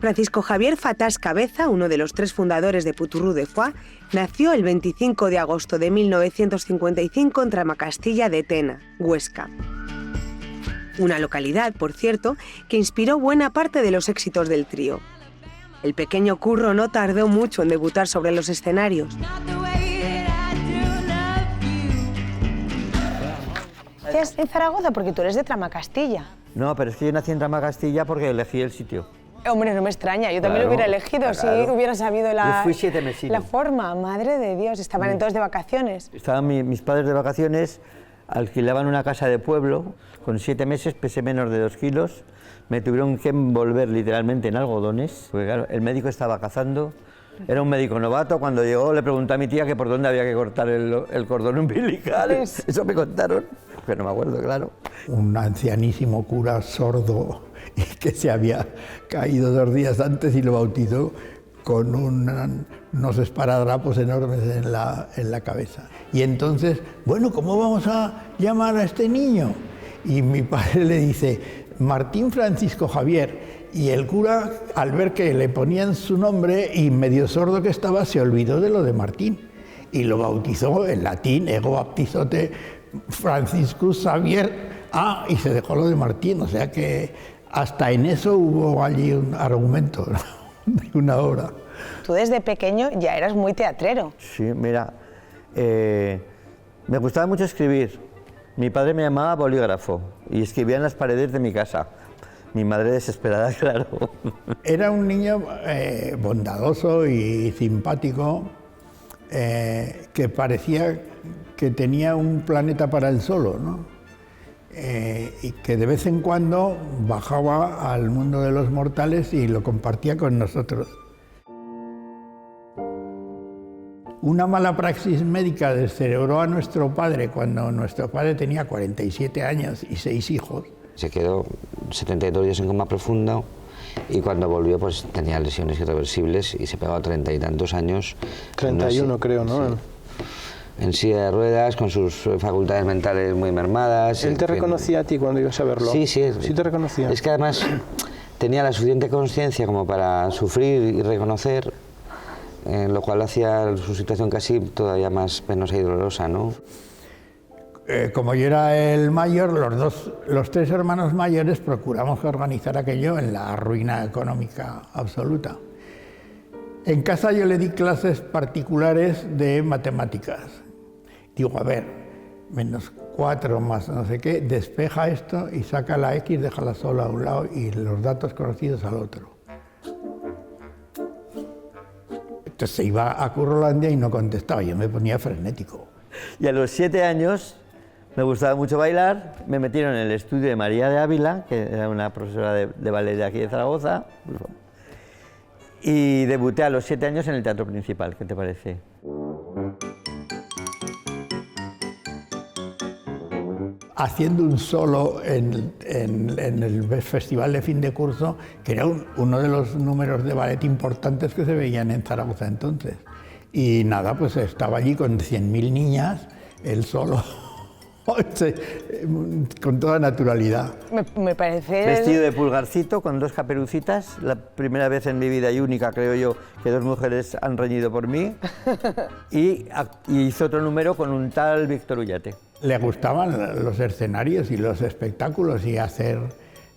Francisco Javier Fatás Cabeza, uno de los 3 fundadores de Puturru de Foix, nació el 25 de agosto de 1955 en Tramacastilla de Tena, Huesca. Una localidad, por cierto, que inspiró buena parte de los éxitos del trío. El pequeño Curro no tardó mucho en debutar sobre los escenarios. ¿Estás en Zaragoza? Porque tú eres de Tramacastilla. No, pero es que yo nací en Tramacastilla porque elegí el sitio. Hombre, no me extraña, yo también lo hubiera elegido si hubiera sabido Yo fui 7 meses. la forma. Madre de Dios, estaban entonces de vacaciones. Estaban mis padres de vacaciones, alquilaban una casa de pueblo, con 7 meses pesé menos de 2 kilos, me tuvieron que envolver literalmente en algodones, porque claro, el médico estaba cazando, era un médico novato, cuando llegó le pregunté a mi tía que por dónde había que cortar el cordón umbilical, eso me contaron, que no me acuerdo, claro. Un ancianísimo cura sordo que se había caído 2 días antes y lo bautizó con unos esparadrapos enormes en la cabeza. Y entonces, bueno, ¿cómo vamos a llamar a este niño? Y mi padre le dice, Martín Francisco Javier. Y el cura, al ver que le ponían su nombre y medio sordo que estaba, se olvidó de lo de Martín. Y lo bautizó en latín, ego baptizote Franciscus Xavier, y se dejó lo de Martín. O sea que hasta en eso hubo allí un argumento, ¿no? De una obra. Tú desde pequeño ya eras muy teatrero. Sí, mira, me gustaba mucho escribir. Mi padre me llamaba bolígrafo y escribía en las paredes de mi casa. Mi madre desesperada, claro. Era un niño bondadoso y simpático, que parecía que tenía un planeta para él solo, ¿no? Y que de vez en cuando bajaba al mundo de los mortales y lo compartía con nosotros. Una mala praxis médica descerebró a nuestro padre cuando nuestro padre tenía 47 años y 6 hijos. Se quedó 72 días en coma profundo y cuando volvió pues tenía lesiones irreversibles y se pegó a 30 y tantos años. 31 creo, ¿no? Sí. En silla de ruedas, con sus facultades mentales muy mermadas. ¿Él te reconocía a ti cuando ibas a verlo? Sí, sí. ¿Sí te reconocía? Es que además tenía la suficiente conciencia como para sufrir y reconocer, lo cual hacía su situación casi todavía más penosa y dolorosa, ¿no? Como yo era el mayor, los 3 hermanos mayores procuramos organizar aquello en la ruina económica absoluta. En casa yo le di clases particulares de matemáticas. Digo, a ver, -4 más no sé qué, despeja esto y saca la X, déjala sola a un lado y los datos conocidos al otro. Entonces se iba a Currolandia y no contestaba, yo me ponía frenético. Y a los 7 años me gustaba mucho bailar, me metieron en el estudio de María de Ávila, que era una profesora de ballet de aquí de Zaragoza, y debuté a los 7 años en el Teatro Principal. ¿Qué te parece? Haciendo un solo en el festival de fin de curso, que era uno de los números de ballet importantes que se veían en Zaragoza entonces. Y nada, pues estaba allí con 100.000 niñas, él solo, con toda naturalidad. Me parece... Vestido de pulgarcito, con 2 caperucitas, la primera vez en mi vida y única, creo yo, que 2 mujeres han reñido por mí, y hizo otro número con un tal Víctor Ullate. Le gustaban los escenarios y los espectáculos y hacer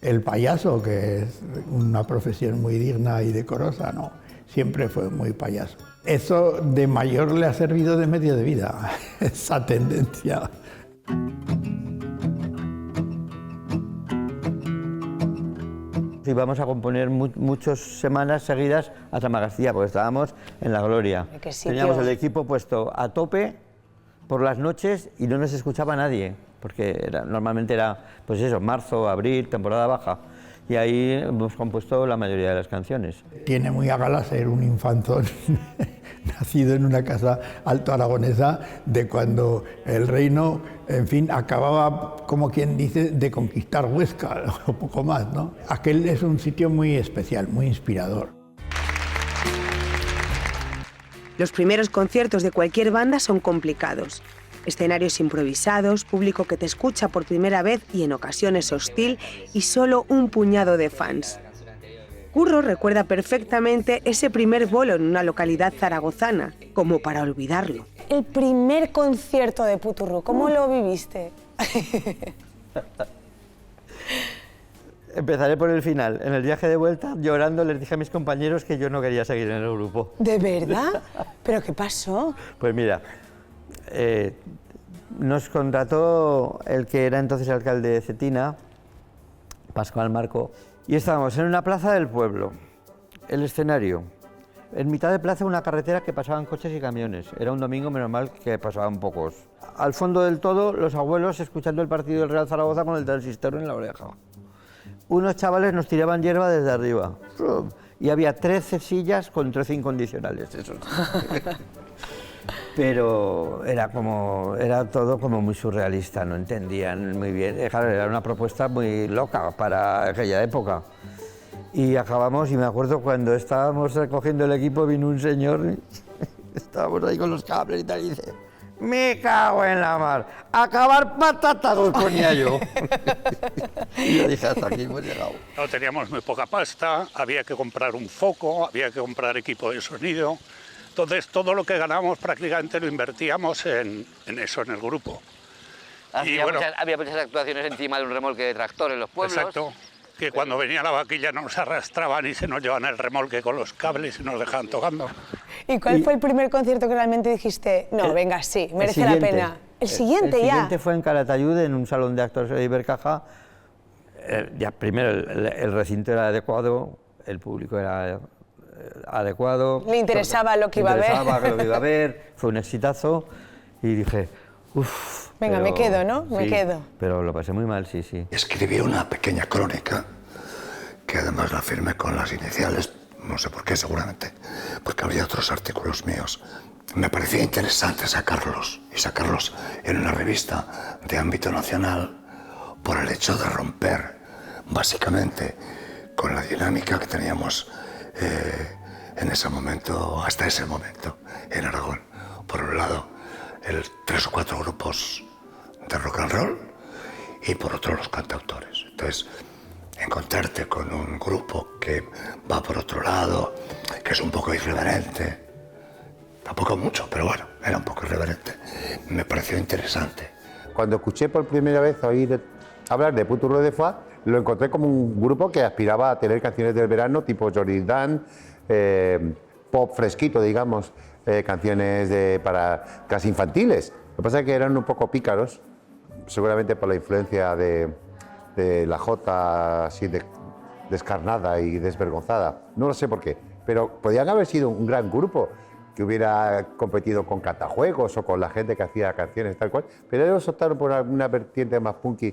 el payaso, que es una profesión muy digna y decorosa, ¿no? Siempre fue muy payaso. Eso de mayor le ha servido de medio de vida, esa tendencia. Íbamos a componer muchas semanas seguidas a Tramacastilla, porque estábamos en la gloria. Teníamos el equipo puesto a tope por las noches y no nos escuchaba nadie, porque normalmente era, pues eso, marzo, abril, temporada baja. Y ahí hemos compuesto la mayoría de las canciones. Tiene muy a gala ser un infanzón nacido en una casa alto aragonesa de cuando el reino, en fin, acababa, como quien dice, de conquistar Huesca, o poco más, ¿no? Aquel es un sitio muy especial, muy inspirador. Los primeros conciertos de cualquier banda son complicados. Escenarios improvisados, público que te escucha por primera vez y en ocasiones hostil, y solo un puñado de fans. Curro recuerda perfectamente ese primer bolo en una localidad zaragozana, como para olvidarlo. El primer concierto de Puturru, ¿cómo lo viviste? Empezaré por el final. En el viaje de vuelta, llorando, les dije a mis compañeros que yo no quería seguir en el grupo. ¿De verdad? ¿Pero qué pasó? Pues mira, nos contrató el que era entonces alcalde de Cetina, Pascual Marco, y estábamos en una plaza del pueblo. El escenario, en mitad de plaza una carretera que pasaban coches y camiones. Era un domingo, menos mal que pasaban pocos. Al fondo del todo, los abuelos escuchando el partido del Real Zaragoza con el transistor en la oreja. Unos chavales nos tiraban hierba desde arriba. Y había 13 sillas con 13 incondicionales. Eso. Pero era todo como muy surrealista, no entendían muy bien. Claro, era una propuesta muy loca para aquella época. Y acabamos, y me acuerdo cuando estábamos recogiendo el equipo, vino un señor, estábamos ahí con los cables y tal, y dice: me cago en la mar, acabar patatas os ponía yo. Y yo dije, hasta aquí hemos llegado. No teníamos muy poca pasta, había que comprar un foco, había que comprar equipo de sonido. Entonces todo lo que ganamos prácticamente lo invertíamos en eso, en el grupo. Había muchas actuaciones encima de un remolque de tractor en los pueblos. Exacto, que cuando venía la vaquilla nos arrastraban y se nos llevaban el remolque con los cables y nos dejaban tocando. ¿Y cuál fue el primer concierto que realmente dijiste, no, venga, sí, merece la pena? El siguiente ya. El siguiente fue en Calatayud, en un salón de actores de Ibercaja. Ya primero el recinto era adecuado, el público era adecuado. Le interesaba lo que iba a ver. Le interesaba lo que iba a ver, fue un exitazo y dije, uff. Venga, me quedo, ¿no? Me quedo. Pero lo pasé muy mal, sí. Escribí una pequeña crónica, que además la firmé con las iniciales, no sé por qué, seguramente, porque había otros artículos míos. Me parecía interesante sacarlos en una revista de ámbito nacional por el hecho de romper, básicamente, con la dinámica que teníamos en ese momento, hasta ese momento, en Aragón. Por un lado, 3 o 4 grupos de rock and roll y por otro los cantautores. Entonces, encontrarte con un grupo que va por otro lado, que es un poco irreverente, tampoco mucho, pero bueno, era un poco irreverente, me pareció interesante. Cuando escuché por primera vez oír hablar de Puturru de Foix, lo encontré como un grupo que aspiraba a tener canciones del verano tipo Jordi Dan, pop fresquito, digamos, canciones para casi infantiles. Lo que pasa es que eran un poco pícaros, seguramente por la influencia de la jota así descarnada y desvergonzada. No lo sé por qué, pero podían haber sido un gran grupo que hubiera competido con Catajuegos o con la gente que hacía canciones tal cual, pero ellos optaron por una vertiente más punky